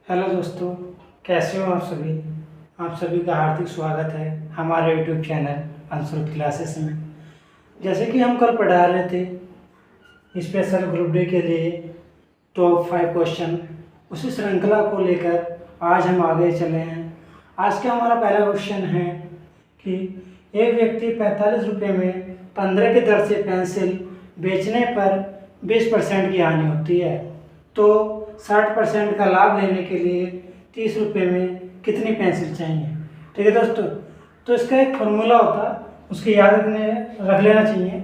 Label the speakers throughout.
Speaker 1: Hello दोस्तों, कैसे हो आप सभी का हार्दिक स्वागत है हमारे यूट्यूब चैनल अंशुल क्लासेस में। जैसे कि हम कल पढ़ा रहे थे स्पेशल ग्रुप डे के लिए टॉप 5 क्वेश्चन, उसी श्रृंखला को लेकर आज हम आगे चले हैं। आज का हमारा पहला क्वेश्चन है कि एक व्यक्ति 45 रुपये में 15 की दर से पेंसिल बेचने पर 20% की हानि होती है, तो 60% का लाभ लेने के लिए 30 रुपये में कितनी पेंसिल चाहिए। ठीक है दोस्तों, तो इसका एक फॉर्मूला होता है, उसकी याद रख लेना चाहिए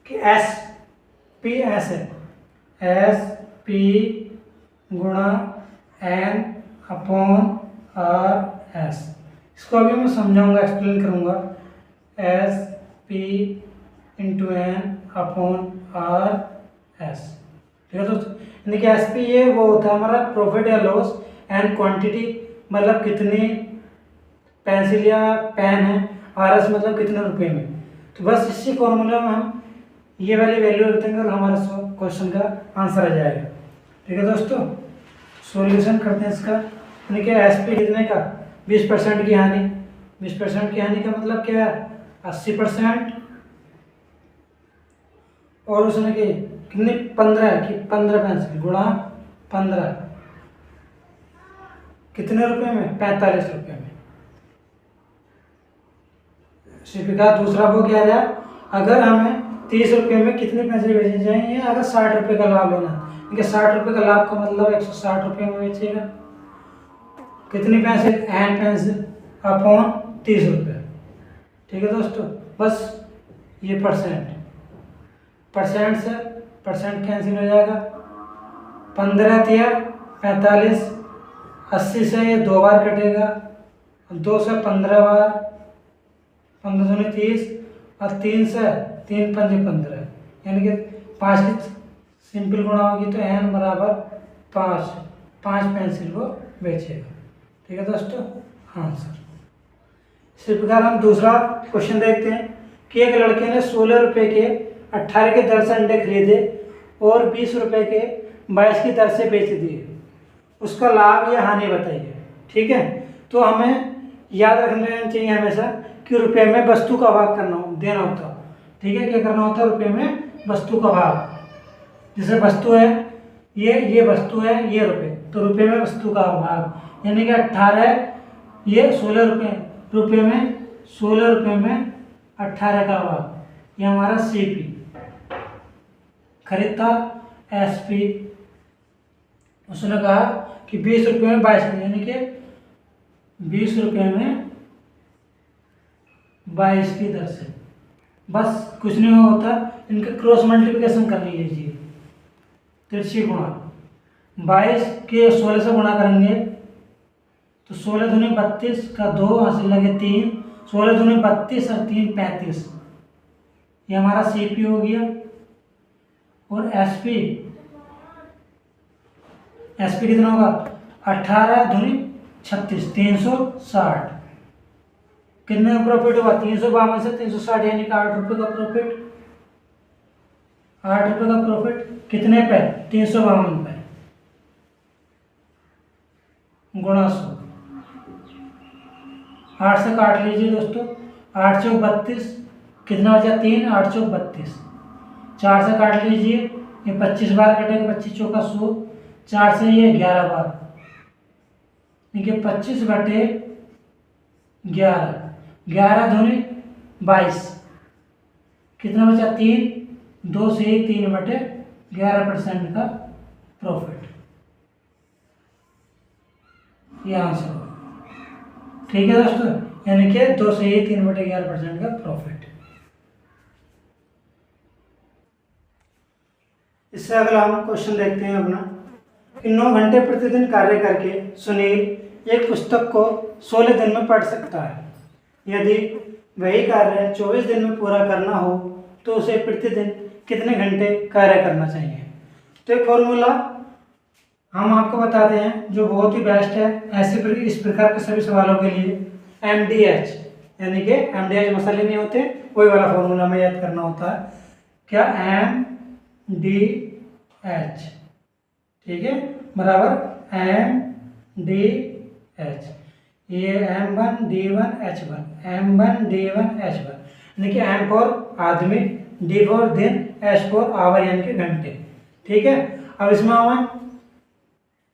Speaker 1: कि एस है, SP गुणा N अपॉन RS। इसको अभी मैं समझाऊंगा, एक्सप्लेन करूंगा। SP into N upon RS। ठीक है दोस्तों, यानी कि SP ये वो होता है हमारा प्रॉफिट या लॉस, एंड क्वांटिटी मतलब कितनी पेंसिल या पेन है, RS मतलब कितने रुपए में। तो बस इसी फॉर्मूला में हम ये वाली वैल्यू रख देंगे और हमारा क्वेश्चन का आंसर आ जाएगा। ठीक है दोस्तों, सॉल्यूशन करते हैं इसका। यानी कि SP कितने का 20% की हानि, 20% की हानि का मतलब क्या है 80%, और उसने की कितनी 15 की 15 पेंसिल गुणा 15 कितने रुपए में 45 रुपये में। शिल्पी का दूसरा वो क्या रहा, अगर हमें 30 रुपये में कितनी पेंसिल बेचनी चाहिए, अगर 60 रुपये का लाभ लेना, क्योंकि 60 रुपये का लाभ का मतलब 160 रुपये में बेचेगा। कितनी पेंसिल N पेंसिल अपॉन 30 रुपये। ठीक है दोस्तों, बस ये परसेंट से परसेंट कैंसिल हो जाएगा। 15 तिया 45, 80 से ये 2 बार कटेगा, 2 से 15 बार, 15 दूनी 30, और 3 से 3 पंजे 15, यानी कि 5 की सिंपल गुणा होगी तो N बराबर 5 पेंसिल को बेचेगा। ठीक है दोस्तों, आंसर। इसी प्रकार हम दूसरा क्वेश्चन देखते हैं कि एक लड़के ने 16 रुपये के 18 के दर से अंडे खरीदे और 20 रुपये के 22 की दर से बेच दिए, उसका लाभ या हानि बताइए। ठीक है, तो हमें याद रखना चाहिए हमेशा कि रुपये में वस्तु का भाग देना होता है। ठीक है, क्या करना होता है, रुपये में वस्तु का भाग। जैसे वस्तु है ये वस्तु है, ये रुपये, तो रुपये में वस्तु का भाग, यानी कि 18 ये 16 रुपये में 16 रुपये में 18 का भाग, ये हमारा CP। खरीदता SP, उसने कहा कि 20 रुपये में 22, यानी कि 20 रुपये में 22 की दर से। बस कुछ नहीं होता, इनका क्रॉस मल्टीप्लिकेशन कर लीजिए, तिरछी गुणा 22 के 16 से गुणा करेंगे तो 16 दूनी 32 का 2 हासिल लगे 3, 16 दूनी 32 और 3 35, ये हमारा CP हो गया। और SP कितना होगा 18 दूनी 36, 360। कितने का प्रॉफिट हुआ 352 से 360, यानी कि 8 रुपये का प्रॉफिट। 8 रुपये का प्रॉफिट कितने पे 352 पे गुणा 100, 8 से काट लीजिए दोस्तों, 8 चौक 32, कितना बचा 3, 8 चौक 32, 4 से काट लीजिए, ये 25 बार कटेगा, 25 चौका 100, 4 से ये 11 बार, देखिए 25 बटे 11, 11 दूनी 22, कितना बचा 3, 2 से 3 बटे 11% का प्रॉफिट, ये आंसर होगा। ठीक है दोस्तों, यानी कि 2 से 3 बटे 11% का प्रॉफिट। इससे अगला हम क्वेश्चन देखते हैं अपना कि 9 घंटे प्रतिदिन कार्य करके सुनील एक पुस्तक को 16 दिन में पढ़ सकता है। यदि वही कार्य 24 दिन में पूरा करना हो तो उसे प्रतिदिन कितने घंटे कार्य करना चाहिए। तो एक फॉर्मूला हम आपको बताते हैं जो बहुत ही बेस्ट है इस प्रकार के सभी सवालों के लिए, MDH, यानी कि MDH मसाले नहीं होते, वही वाला फॉर्मूला में याद करना होता है। क्या MDH, ठीक है, बराबर डी एच, ये M1 D1 H1, M1 D1 H1, यानी कि M फॉर आदमी, D फॉर दिन, H फॉर आवर यानी कि घंटे। ठीक है, अब इसमें हमें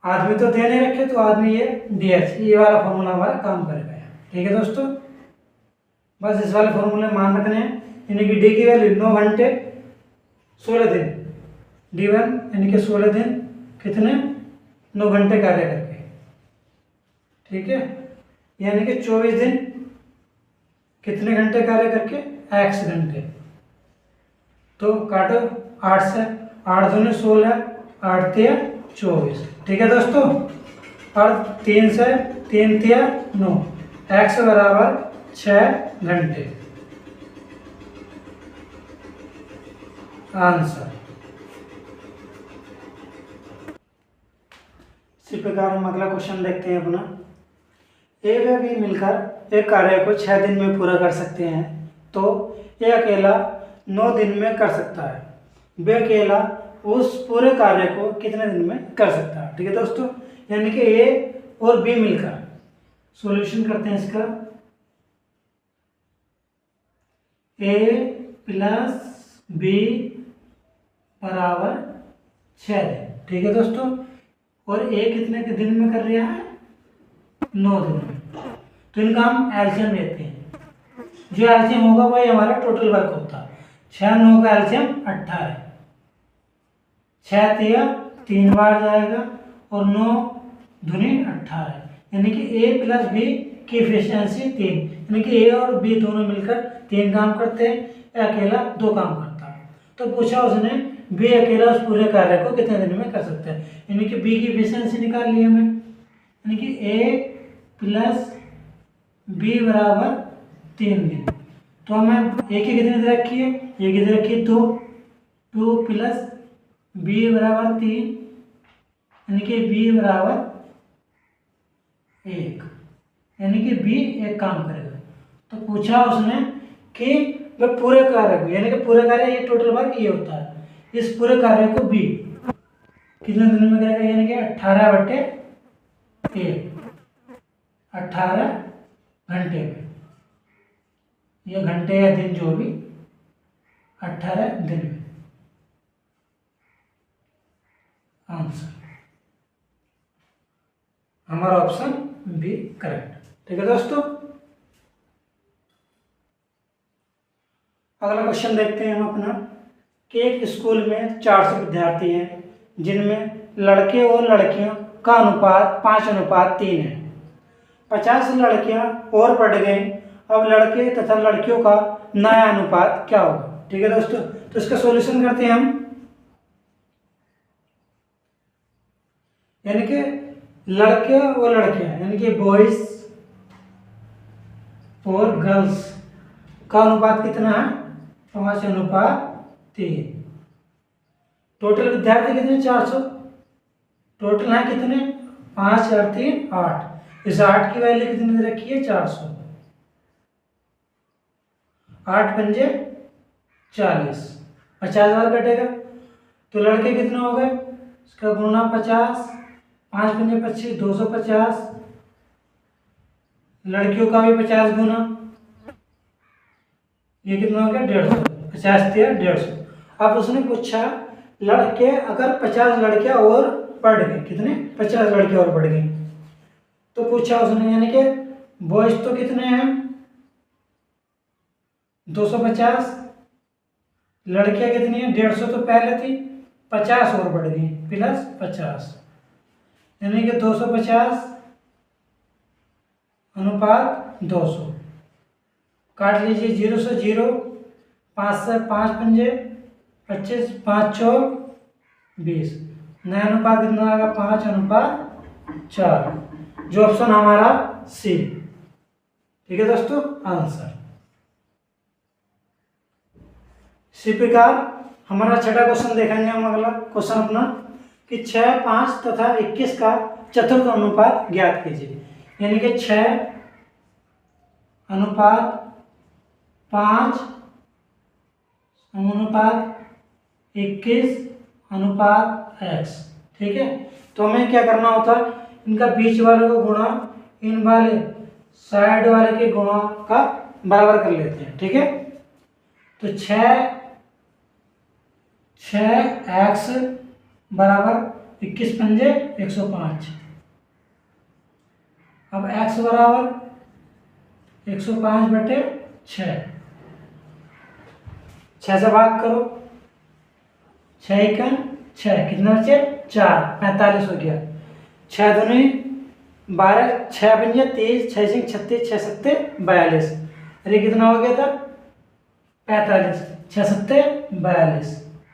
Speaker 1: आदमी तो दे नहीं रखे, तो आदमी ये DH, ये वाला फॉर्मूला हमारा काम करेगा। ठीक है दोस्तों, बस इस वाले फॉर्मूले मान रखने हैं, यानी कि डी की वैल्यू 9 घंटे 16 दिन, D1 यानी कि 16 दिन कितने 9 घंटे कार्य करके। ठीक है, यानी कि 24 दिन कितने घंटे कार्य करके x घंटे। तो काटो 8 से, 8 दूनी 16, 8 तिया 24। ठीक है दोस्तों, और 3 से 3 तिया 9, x बराबर 6 घंटे। आंसर। इसी प्रकार हम अगला क्वेश्चन देखते हैं अपना। ए व बी मिलकर एक कार्य को 6 दिन में पूरा कर सकते हैं, तो ए अकेला 9 दिन में कर सकता है, बी अकेला उस पूरे कार्य को कितने दिन में कर सकता है। ठीक है दोस्तों, यानी कि ए और बी मिलकर, सॉल्यूशन करते हैं इसका। ए प्लस बी बराबर 6 दिन। ठीक है दोस्तों, और ए कितने के दिन में कर रहा है 9 दिन में, तो इनका हम एलसीएम लेते हैं। जो एलसीएम होगा वही हमारा टोटल वर्क होता है। 6 9 का एलसीएम 18, 6 तिया 3 बार जाएगा और 9 दूनी 18, यानी कि ए प्लस बी की एफिशिएंसी 3, यानी कि ए और बी दोनों मिलकर 3 काम करते हैं, ए अकेला 2 काम करता है। तो पूछा उसने बी अकेला उस पूरे कार्य को कितने दिन में कर सकता है, यानी कि बी की एफिशिएंसी निकाल ली हमें, यानी कि ए प्लस बी बराबर 3 दिन। तो हमें ए की कितनी दिन रखी है, ए की रखी है 2, 2 प्लस बी बराबर 3, यानी कि बी बराबर 1, यानी कि बी एक काम करेगा। तो पूछा उसने कि वह पूरे कार्य को, यानी कि पूरे कार्य ये टोटल वर्क ये होता है, इस पूरे कार्य को बी कितने दिन में करेगा, यानी कि 18/1, 18 घंटे में, ये घंटे या दिन जो भी, 18 दिन में। आंसर हमारा ऑप्शन बी करेक्ट। ठीक है दोस्तों, अगला क्वेश्चन देखते हैं हम अपना कि एक स्कूल में 400 विद्यार्थी हैं, जिनमें लड़के और लड़कियों का अनुपात 5:3 है। 50 लड़कियां और बढ़ गई, अब लड़के तथा लड़कियों का नया अनुपात क्या होगा। ठीक है दोस्तों, तो इसका सॉल्यूशन करते हैं हम, यानी कि लड़के और लड़कियां, यानी कि बॉयज और गर्ल्स का अनुपात कितना है 5:3। टोटल विद्यार्थी कितने 400, टोटल है कितने 5 और 3 8, इस 8 की वैल्यू कितनी दे रखी है 400, 8 पंजे 40, 50,000 कटेगा। तो लड़के कितने हो गए, इसका गुना 50, 5 पंजे 25, 250, लड़कियों का भी 50 गुना, ये कितना हो गया 150, 50 तिया 150। अब उसने पूछा लड़के अगर 50 लड़कियां और बढ़ गई, कितने 50 लड़कियां और बढ़ गई, तो पूछा उसने, यानी कि बॉयज तो कितने हैं 250, लड़कियां कितनी है 150, तो पहले थी 50 और बढ़ गई प्लस 50, यानी कि 250 अनुपात 200। काट लीजिए 0 से 0, 5 से 5 पंजे 25, 5 चौक 20, नया अनुपात कितना आएगा 5:4, जो ऑप्शन हमारा सी। ठीक है दोस्तों, आंसर। इसी प्रकार हमारा छठा क्वेश्चन देखेंगे हम, अगला क्वेश्चन अपना कि 6, 5 तथा 21 का चतुर्थ अनुपात ज्ञात कीजिए, यानी कि 6 अनुपात 5 अनुपात 21 अनुपात x। ठीक है, तो हमें क्या करना होता है, इनका बीच वाले को गुणा इन वाले साइड वाले के गुणा का बराबर कर लेते हैं। ठीक है, तो 6x बराबर 21 पंजे 105। अब x बराबर 105 बटे 6, 6 से भाग करो, 6 एकम 6, कितना बचे 4, 45 हो गया। 6 दूनी 12, 6 पंजे 30, 6 सिंह 36, 6 सत्ते 42, अरे कितना हो गया था 45, 6 सत्ते 42,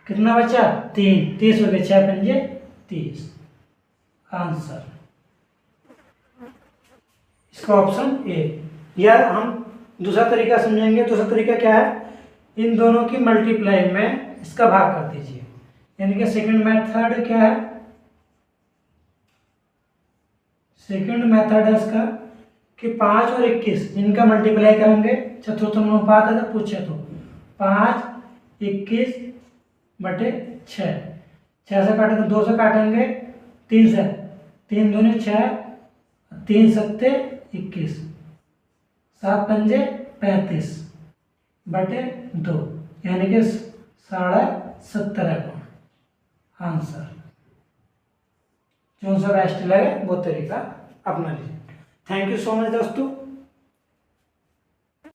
Speaker 1: कितना बचा 3, 30 हो गया, 6 पंजे 30। आंसर इसका ऑप्शन ए। या हम दूसरा तरीका समझेंगे। दूसरा तरीका क्या है, इन दोनों की मल्टीप्लाई में इसका भाग कर दीजिए। यानी कि सेकंड मेथड क्या है, सेकंड मेथड है इसका कि 5 और 21 इनका मल्टीप्लाई करेंगे, चतुर्थानुपात अगर पूछे तो 5 21 बटे 6, 6 से काटेंगे 2 से काटेंगे 3 से, 3 दूनी 6, 3 सत्ते 21, 7 पंजे 35 बटे 2, यानी कि 70.5 आंसर। जो सा बेस्ट लगे वो तरीका अपना लीजिए। थैंक यू सो मच दोस्तों।